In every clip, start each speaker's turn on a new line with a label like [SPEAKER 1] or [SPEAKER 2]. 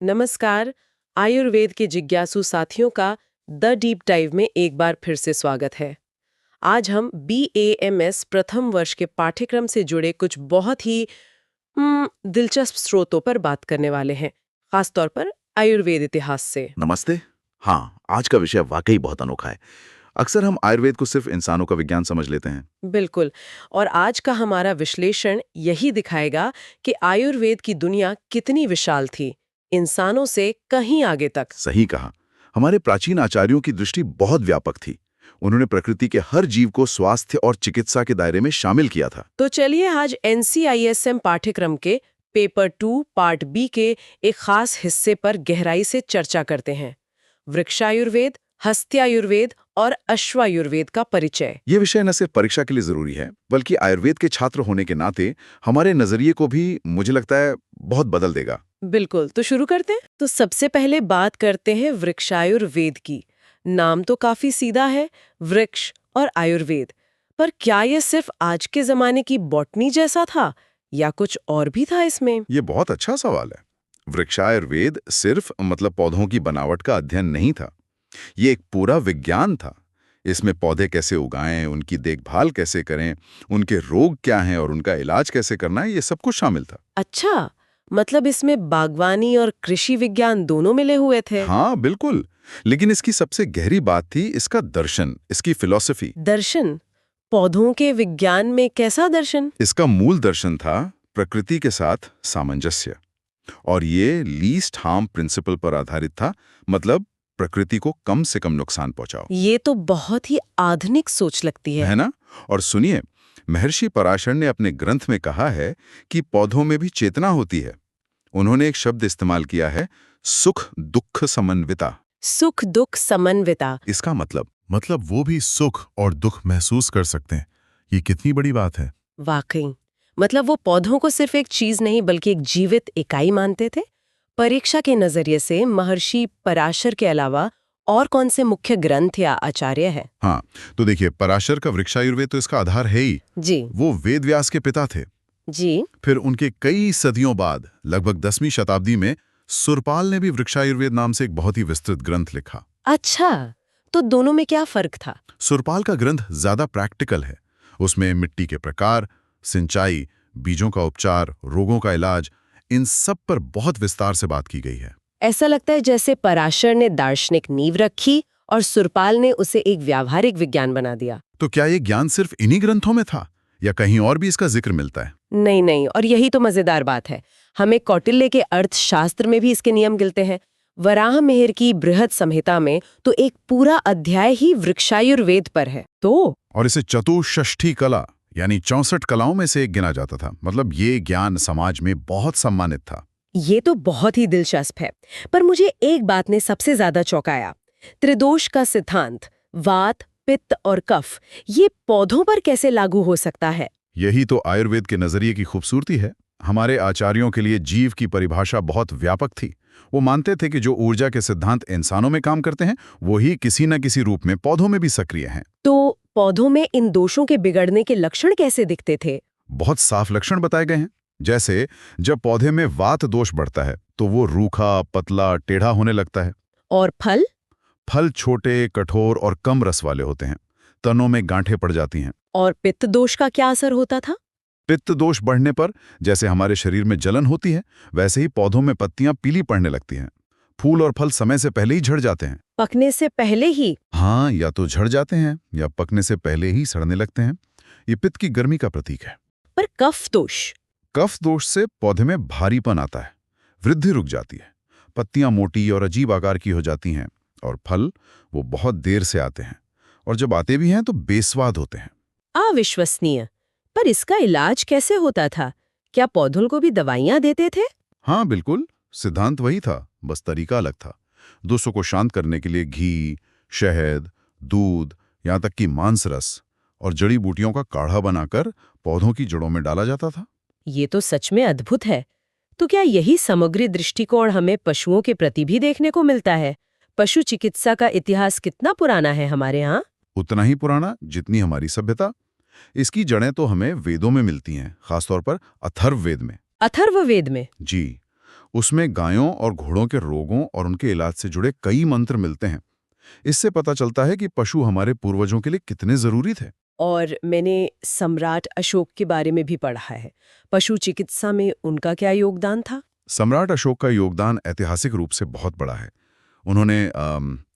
[SPEAKER 1] नमस्कार। आयुर्वेद के जिज्ञासु साथियों का द डीप डाइव में एक बार फिर से स्वागत है। आज हम BAMS प्रथम वर्ष के पाठ्यक्रम से जुड़े कुछ बहुत ही दिलचस्प स्रोतों पर बात करने वाले हैं, खासतौर पर आयुर्वेद इतिहास से।
[SPEAKER 2] नमस्ते। हाँ, आज का विषय वाकई बहुत अनोखा है। अक्सर हम आयुर्वेद को सिर्फ इंसानों का विज्ञान समझ लेते हैं।
[SPEAKER 1] बिल्कुल। और आज का हमारा विश्लेषण यही दिखाएगा कि आयुर्वेद की दुनिया कितनी विशाल थी, इंसानों से कहीं आगे तक।
[SPEAKER 2] सही कहा। हमारे प्राचीन आचार्यों की दृष्टि बहुत व्यापक थी। उन्होंने प्रकृति के हर जीव को स्वास्थ्य और चिकित्सा के दायरे में शामिल किया था।
[SPEAKER 1] तो चलिए आज NCISM पाठ्यक्रम के पेपर 2 पार्ट बी के एक खास हिस्से पर गहराई से चर्चा करते हैं। वृक्षायुर्वेद, हस्त्यायुर्वेद और अश्वायुर्वेद का परिचय।
[SPEAKER 2] ये विषय न सिर्फ परीक्षा के लिए जरूरी है, बल्कि आयुर्वेद के छात्र होने के नाते हमारे नजरिए को भी, मुझे लगता है, बहुत बदल देगा।
[SPEAKER 1] बिल्कुल, तो शुरू करते हैं। तो सबसे पहले बात करते हैं वृक्षायुर्वेद की। नाम तो काफी सीधा है, वृक्ष और आयुर्वेद। पर क्या ये सिर्फ आज के जमाने की बॉटनी जैसा था या कुछ और भी था इसमें?
[SPEAKER 2] ये बहुत अच्छा सवाल है। वृक्षायुर्वेद सिर्फ पौधों की बनावट का अध्ययन नहीं था। ये एक पूरा विज्ञान था। इसमें पौधे कैसे उगाएं, उनकी देखभाल कैसे करें, उनके रोग क्या हैं और उनका इलाज कैसे करना है, ये सब कुछ शामिल था।
[SPEAKER 1] अच्छा, मतलब इसमें बागवानी और कृषि विज्ञान दोनों मिले हुए थे।
[SPEAKER 2] हाँ, बिल्कुल। लेकिन इसकी सबसे गहरी बात थी इसका दर्शन, इसकी फिलॉसफी।
[SPEAKER 1] दर्शन? पौधों के विज्ञान में कैसा दर्शन?
[SPEAKER 2] इसका मूल दर्शन था प्रकृति के साथ सामंजस्य, और ये लीस्ट हार्म प्रिंसिपल पर आधारित था। मतलब प्रकृति को कम से कम नुकसान पहुंचाओ।
[SPEAKER 1] ये तो बहुत ही आधुनिक सोच लगती है।
[SPEAKER 2] है ना? और सुनिए, महर्षि पराशर ने अपने ग्रंथ में कहा है कि पौधों में भी चेतना होती है। उन्होंने एक शब्द इस्तेमाल किया है, सुख दुख समन्विता।
[SPEAKER 1] सुख दुख समन्विता।
[SPEAKER 2] इसका
[SPEAKER 3] मतलब वो भी सुख और दुख महसूस कर सकते हैं। ये कितनी बड़ी बात है।
[SPEAKER 1] वाकई, मतलब वो पौधों को सिर्फ एक चीज नहीं बल्कि एक जीवित इकाई मानते थे। परीक्षा के नजरिए से महर्षि पराशर के अलावा और कौन से मुख्य ग्रंथ या आचार्य हैं?
[SPEAKER 3] हाँ, तो देखिए, पराशर का वृक्षायुर्वेद तो इसका आधार है ही।
[SPEAKER 1] जी
[SPEAKER 3] वो वेद व्यास के पिता थे।
[SPEAKER 1] जी।
[SPEAKER 3] फिर उनके कई सदियों बाद लगभग 10वीं शताब्दी में सुरपाल ने भी वृक्षायुर्वेद नाम से एक बहुत ही विस्तृत ग्रंथ लिखा।
[SPEAKER 1] अच्छा, तो दोनों में क्या फर्क था?
[SPEAKER 3] सुरपाल का ग्रंथ ज्यादा प्रैक्टिकल है। उसमें मिट्टी के प्रकार, सिंचाई, बीजों का उपचार, रोगों का इलाज, इन सब पर बहुत विस्तार से बात की गई है।
[SPEAKER 1] ऐसा लगता है जैसे पराशर ने दार्शनिक नींव रखी और सुरपाल ने उसे एक व्यावहारिक विज्ञान बना दिया।
[SPEAKER 3] तो क्या ये ज्ञान सिर्फ इन्हीं ग्रंथों में था या कहीं और भी इसका जिक्र मिलता है?
[SPEAKER 1] नहीं नहीं, और यही तो मजेदार बात है। हमें कौटिल्य के अर्थशास्त्र में भी इसके नियम मिलते हैं। वराह मिहिर की बृहद संहिता में तो एक पूरा अध्याय ही वृक्षायुर्वेद पर है। तो
[SPEAKER 3] और इसे चतुष्षष्ठी कला यानी 64 कलाओं में से एक गिना जाता था। मतलब ये ज्ञान समाज में बहुत सम्मानित था।
[SPEAKER 1] ये तो बहुत ही दिलचस्प है। पर मुझे एक बात ने सबसे ज्यादा चौंकाया। त्रिदोष का सिद्धांत, वात, पित्त और कफ, ये पौधों पर कैसे लागू हो सकता है?
[SPEAKER 3] यही तो आयुर्वेद के नजरिए की खूबसूरती है। हमारे आचार्यों के लिए जीव की परिभाषा बहुत व्यापक थी। वो मानते थे कि जो ऊर्जा के सिद्धांत इंसानों में काम करते हैं, वही किसी न किसी रूप में पौधों में भी सक्रिय हैं।
[SPEAKER 1] तो पौधों में इन दोषों के बिगड़ने के लक्षण कैसे दिखते थे?
[SPEAKER 3] बहुत साफ लक्षण बताए गए हैं। जैसे जब पौधे में वात दोष बढ़ता है तो वो रूखा, पतला, टेढ़ा होने लगता है।
[SPEAKER 1] और फल?
[SPEAKER 3] फल छोटे, कठोर और कम रस वाले होते हैं। तनों में गांठें पड़ जाती हैं।
[SPEAKER 1] और पित्त दोष का क्या असर होता था?
[SPEAKER 3] पित्त दोष बढ़ने पर जैसे हमारे शरीर में जलन होती है, वैसे ही पौधों में पत्तियां पीली पड़ने लगती हैं। फूल और फल समय से पहले ही झड़ जाते हैं।
[SPEAKER 1] पकने से पहले ही?
[SPEAKER 3] हाँ, या तो झड़ जाते हैं या पकने से पहले ही सड़ने लगते हैं। ये पित्त की गर्मी का प्रतीक है।
[SPEAKER 1] पर कफ दोष?
[SPEAKER 3] कफ दोष से पौधे में भारीपन आता है, वृद्धि रुक जाती है, पत्तियां मोटी और अजीब आकार की हो जाती हैं, और फल वो बहुत देर से आते हैं, और जब आते भी हैं तो बेस्वाद होते हैं।
[SPEAKER 1] अविश्वसनीय। पर इसका इलाज कैसे होता था? क्या पौधों को भी दवाइयां देते थे?
[SPEAKER 3] हाँ बिल्कुल, सिद्धांत वही था, बस तरीका अलग था। दोषों को शांत करने के लिए घी, शहद, दूध, यहाँ तक कि मांस रस और जड़ी बूटियों का काढ़ा बनाकर पौधों की जड़ों में डाला जाता था।
[SPEAKER 1] ये तो सच में अद्भुत है। तो क्या यही समग्री दृष्टिकोण हमें पशुओं के प्रति भी देखने को मिलता है? पशु चिकित्सा का इतिहास कितना पुराना है हमारे यहाँ?
[SPEAKER 3] उतना ही पुराना जितनी हमारी सभ्यता। इसकी जड़ें तो हमें वेदों में मिलती हैं, खासतौर पर अथर्ववेद में।
[SPEAKER 1] अथर्ववेद में?
[SPEAKER 3] जी, उसमें गायों और घोड़ों के रोगों और उनके इलाज से जुड़े कई मंत्र मिलते हैं। इससे पता चलता है कि पशु हमारे पूर्वजों के लिए कितने जरूरी थे।
[SPEAKER 1] और मैंने सम्राट अशोक के बारे में भी पढ़ा है। पशु चिकित्सा में उनका क्या योगदान था?
[SPEAKER 3] सम्राट अशोक का योगदान ऐतिहासिक रूप से बहुत बड़ा है। उन्होंने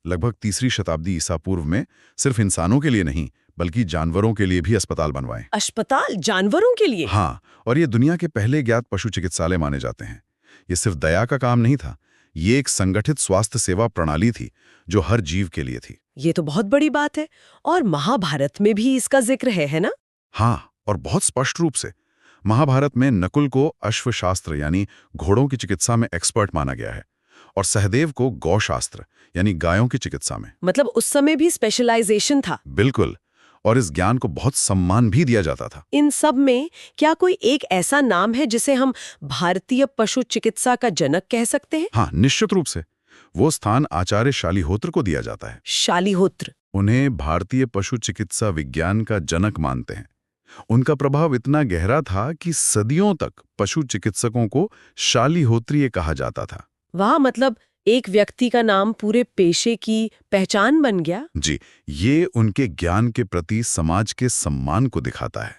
[SPEAKER 3] लगभग 3री शताब्दी ईसा पूर्व में सिर्फ इंसानों के लिए नहीं बल्कि जानवरों के लिए भी अस्पताल बनवाए।
[SPEAKER 1] अस्पताल जानवरों के लिए?
[SPEAKER 3] हाँ, और ये दुनिया के पहले ज्ञात पशु चिकित्सालय माने जाते हैं। ये सिर्फ दया का काम नहीं था, ये एक संगठित स्वास्थ्य सेवा प्रणाली थी जो हर जीव के लिए थी।
[SPEAKER 1] ये तो बहुत बड़ी बात है। और महाभारत में भी इसका जिक्र है ना?
[SPEAKER 3] हाँ, और बहुत स्पष्ट रूप से। महाभारत में नकुल को अश्वशास्त्र यानी घोड़ों की चिकित्सा में एक्सपर्ट माना गया है और सहदेव को गौशास्त्र यानी गायों की चिकित्सा में।
[SPEAKER 1] मतलब उस समय भी स्पेशलाइजेशन था।
[SPEAKER 3] बिल्कुल, और इस ज्ञान को बहुत सम्मान भी दिया जाता था।
[SPEAKER 1] इन सब में क्या कोई एक ऐसा नाम है जिसे हम भारतीय पशु चिकित्सा का जनक कह सकते हैं?
[SPEAKER 3] हाँ, निश्चित रूप से। वो स्थान आचार्य शालिहोत्र को दिया जाता है।
[SPEAKER 1] शालिहोत्र?
[SPEAKER 3] उन्हें भारतीय पशु चिकित्सा विज्ञान का जनक मानते हैं। उनका प्रभाव इतना गहरा था कि सदियों तक पशु चिकित्सकों को शालिहोत्रीय कहा जाता था।
[SPEAKER 1] वाह, मतलब एक व्यक्ति का नाम पूरे पेशे की पहचान बन गया।
[SPEAKER 3] जी, ये उनके ज्ञान के प्रति समाज के सम्मान को दिखाता है।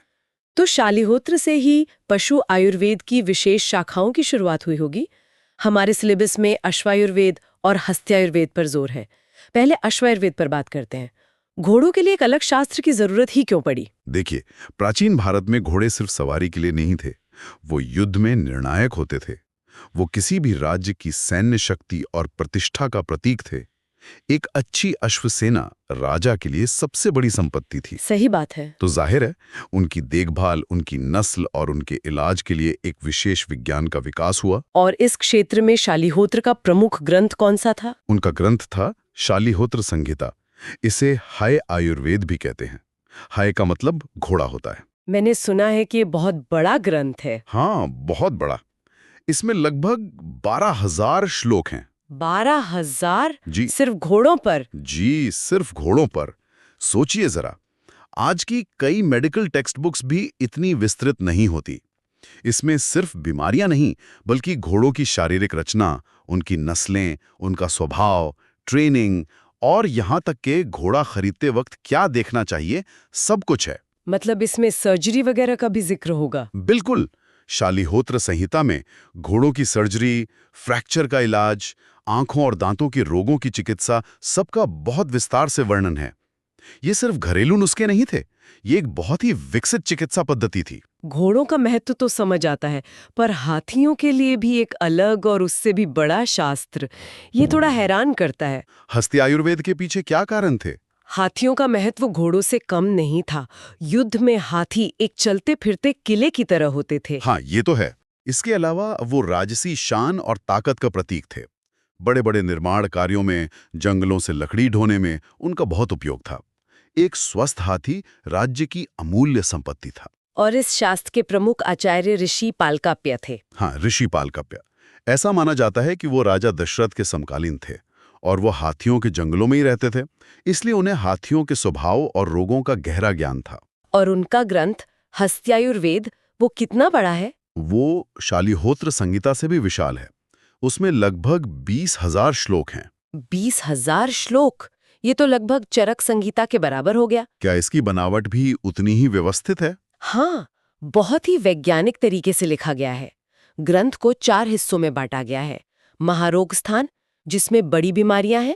[SPEAKER 1] तो शालिहोत्र से ही पशु आयुर्वेद की विशेष शाखाओं की शुरुआत हुई होगी। हमारे सिलेबस में अश्वायुर्वेद और हस्त्यायुर्वेद पर जोर है। पहले अश्वायुर्वेद पर बात करते हैं। घोड़ों के लिए एक अलग शास्त्र की जरूरत ही क्यों पड़ी?
[SPEAKER 3] देखिए, प्राचीन भारत में घोड़े सिर्फ सवारी के लिए नहीं थे, वो युद्ध में निर्णायक होते थे। वो किसी भी राज्य की सैन्य शक्ति और प्रतिष्ठा का प्रतीक थे। एक अच्छी अश्वसेना राजा के लिए सबसे बड़ी संपत्ति थी।
[SPEAKER 1] सही बात है।
[SPEAKER 3] तो जाहिर है, उनकी देखभाल, उनकी नस्ल और उनके इलाज के लिए एक विशेष विज्ञान का विकास हुआ।
[SPEAKER 1] और इस क्षेत्र में शालिहोत्र का प्रमुख ग्रंथ कौन सा था?
[SPEAKER 3] उनका ग्रंथ था शालिहोत्र संहिता। इसे हाय आयुर्वेद भी कहते हैं। हाय का मतलब घोड़ा होता है।
[SPEAKER 1] मैंने सुना है कि ये बहुत बड़ा ग्रंथ है।
[SPEAKER 3] हाँ, बहुत बड़ा। इसमें लगभग 12,000 श्लोक हैं।
[SPEAKER 1] 12,000?
[SPEAKER 3] जी।
[SPEAKER 1] सिर्फ घोड़ों पर?
[SPEAKER 3] जी, सिर्फ घोड़ों पर। सोचिए जरा, आज की कई मेडिकल टेक्स्ट बुक्स भी इतनी विस्तृत नहीं होती। इसमें सिर्फ बीमारियां नहीं, बल्कि घोड़ों की शारीरिक रचना, उनकी नस्लें, उनका स्वभाव, ट्रेनिंग और यहाँ तक के घोड़ा खरीदते वक्त क्या देखना चाहिए, सब कुछ है।
[SPEAKER 1] मतलब इसमें सर्जरी वगैरह का भी जिक्र होगा?
[SPEAKER 3] बिल्कुल। शालिहोत्र संहिता में घोड़ों की सर्जरी, फ्रैक्चर का इलाज, आंखों और दांतों के रोगों की चिकित्सा, सबका बहुत विस्तार से वर्णन है। ये सिर्फ घरेलू नुस्खे नहीं थे, ये एक बहुत ही विकसित चिकित्सा पद्धति थी।
[SPEAKER 1] घोड़ों का महत्व तो समझ आता है, पर हाथियों के लिए भी एक अलग और उससे भी बड़ा शास्त्र, ये थोड़ा हैरान करता है।
[SPEAKER 3] हस्ती आयुर्वेद के पीछे क्या कारण थे?
[SPEAKER 1] हाथियों का महत्व घोड़ों से कम नहीं था। युद्ध में हाथी एक चलते फिरते किले की तरह होते थे।
[SPEAKER 3] हाँ, ये तो है। इसके अलावा वो राजसी शान और ताकत का प्रतीक थे। बड़े बड़े निर्माण कार्यों में, जंगलों से लकड़ी ढोने में उनका बहुत उपयोग था। एक स्वस्थ हाथी राज्य की अमूल्य संपत्ति था।
[SPEAKER 1] और इस शास्त्र के प्रमुख आचार्य ऋषि पालकाप्य थे।
[SPEAKER 3] हाँ, ऋषि पालकाप्य। ऐसा माना जाता है कि वो राजा दशरथ के समकालीन थे और वो हाथियों के जंगलों में ही रहते थे, इसलिए उन्हें हाथियों के स्वभाव और रोगों का गहरा ज्ञान था।
[SPEAKER 1] और उनका ग्रंथ हस्त्यायुर्वेद, वो कितना बड़ा है?
[SPEAKER 3] वो शालिहोत्र संहिता से भी विशाल है। उसमें लगभग 20,000 श्लोक हैं।
[SPEAKER 1] 20,000 श्लोक? ये तो लगभग चरक संहिता के बराबर हो गया।
[SPEAKER 3] क्या इसकी बनावट भी उतनी ही व्यवस्थित है?
[SPEAKER 1] हाँ, बहुत ही वैज्ञानिक तरीके से लिखा गया है। ग्रंथ को 4 हिस्सों में बांटा गया है। महारोग स्थान, जिसमें बड़ी बीमारियां हैं,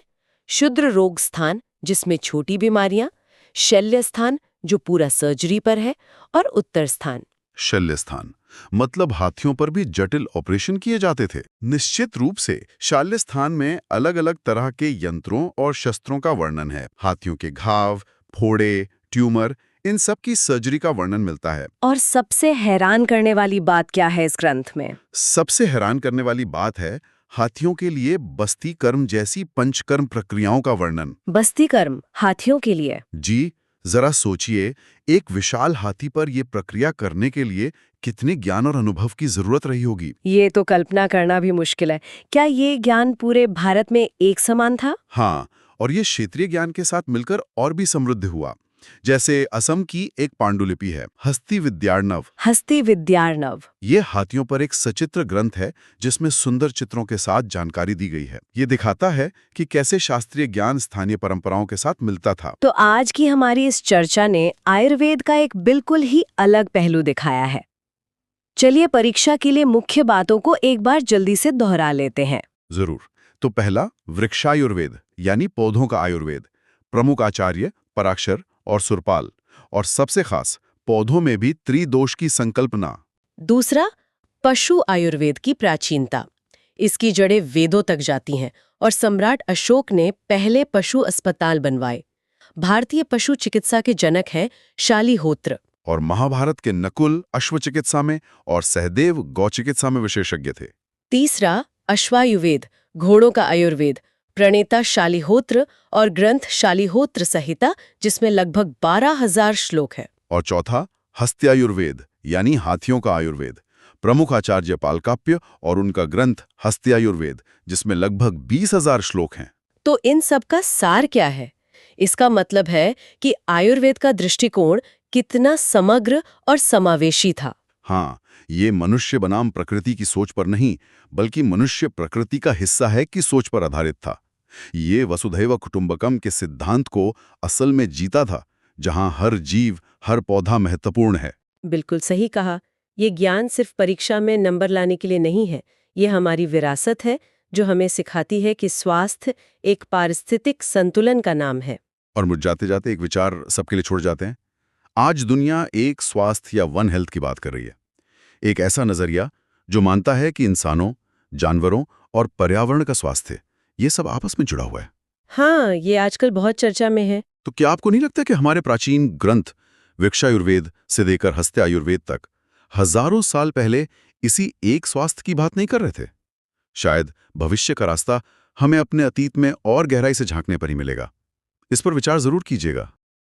[SPEAKER 1] क्षुद्र रोग स्थान, जिसमें छोटी बीमारियां, शल्य स्थान, जो पूरा सर्जरी पर है, और उत्तर स्थान।
[SPEAKER 3] शल्य स्थान मतलब हाथियों पर भी जटिल ऑपरेशन किए जाते थे। निश्चित रूप से शल्य स्थान में अलग अलग तरह के यंत्रों और शस्त्रों का वर्णन है। हाथियों के घाव, फोड़े, ट्यूमर, इन सब की सर्जरी का वर्णन मिलता है।
[SPEAKER 1] और सबसे हैरान करने वाली बात क्या है इस ग्रंथ में?
[SPEAKER 3] सबसे हैरान करने वाली बात है हाथियों के लिए बस्ती कर्म जैसी पंचकर्म प्रक्रियाओं का वर्णन।
[SPEAKER 1] बस्ती कर्म हाथियों के लिए?
[SPEAKER 3] जी, जरा सोचिए, एक विशाल हाथी पर यह प्रक्रिया करने के लिए कितने ज्ञान और अनुभव की जरूरत रही होगी।
[SPEAKER 1] ये तो कल्पना करना भी मुश्किल है। क्या ये ज्ञान पूरे भारत में एक समान था?
[SPEAKER 3] हाँ, और ये क्षेत्रीय ज्ञान के साथ मिलकर और भी समृद्ध हुआ। जैसे असम की एक पांडुलिपि है, हस्ती विद्यार्णव।
[SPEAKER 1] हस्ती विद्यार्णव।
[SPEAKER 3] ये हाथियों पर एक सचित्र ग्रंथ है जिसमें सुंदर चित्रों के साथ जानकारी दी गई है। ये दिखाता है कि कैसे शास्त्रीय ज्ञान स्थानीय परंपराओं के साथ मिलता था।
[SPEAKER 1] तो आज की हमारी इस चर्चा ने आयुर्वेद का एक बिल्कुल ही अलग पहलू दिखाया है। चलिए परीक्षा के लिए मुख्य बातों को एक बार जल्दी से दोहरा लेते हैं।
[SPEAKER 3] जरूर। तो पहला, वृक्षायुर्वेद यानी पौधों का आयुर्वेद। प्रमुख आचार्य पराक्षर और सुरपाल, और सबसे खास पौधों में भी त्रिदोष की संकल्पना।
[SPEAKER 1] दूसरा, पशु आयुर्वेद की प्राचीनता। इसकी जड़ें वेदों तक जाती हैं और सम्राट अशोक ने पहले पशु अस्पताल बनवाए। भारतीय पशु चिकित्सा के जनक हैं शालिहोत्र।
[SPEAKER 3] और महाभारत के नकुल अश्व चिकित्सा में और सहदेव गौ चिकित्सा में विशेषज्ञ थे।
[SPEAKER 1] तीसरा, अश्वायुर्वेद, घोड़ों का आयुर्वेद। प्रणेता शालिहोत्र और ग्रंथ शालिहोत्र संहिता, जिसमें लगभग 12,000 श्लोक हैं।
[SPEAKER 3] और चौथा, हस्त्यायुर्वेद यानी हाथियों का आयुर्वेद। प्रमुख आचार्य पालकाप्य और उनका ग्रंथ हस्त्यायुर्वेद, जिसमें लगभग 20,000 श्लोक हैं।
[SPEAKER 1] तो इन सब का सार क्या है? इसका मतलब है कि आयुर्वेद का दृष्टिकोण कितना समग्र और समावेशी था।
[SPEAKER 3] हाँ, ये मनुष्य बनाम प्रकृति की सोच पर नहीं, बल्कि मनुष्य प्रकृति का हिस्सा है की सोच पर आधारित था। ये वसुधैव कुटुंबकम के सिद्धांत को असल में जीता था, जहां हर जीव, हर पौधा महत्वपूर्ण है।
[SPEAKER 1] बिल्कुल सही कहा। ये ज्ञान सिर्फ परीक्षा में नंबर लाने के लिए नहीं है, ये हमारी विरासत है जो हमें सिखाती है कि स्वास्थ्य एक पारिस्थितिक संतुलन का नाम है।
[SPEAKER 3] और मुझ जाते जाते एक विचार सबके लिए छोड़ जाते हैं। आज दुनिया एक स्वास्थ्य या वन हेल्थ की बात कर रही है। एक ऐसा नजरिया जो मानता है कि इंसानों, जानवरों और पर्यावरण का स्वास्थ्य, ये सब आपस में जुड़ा हुआ है।
[SPEAKER 1] हाँ, ये आजकल बहुत चर्चा में है।
[SPEAKER 3] तो क्या आपको नहीं लगता कि हमारे प्राचीन ग्रंथ वृक्षायुर्वेद से लेकर हस्त्यायुर्वेद तक हजारों साल पहले इसी एक स्वास्थ्य की बात नहीं कर रहे थे? शायद भविष्य का रास्ता हमें अपने अतीत में और गहराई से झांकने पर ही मिलेगा। इस पर विचार जरूर कीजिएगा।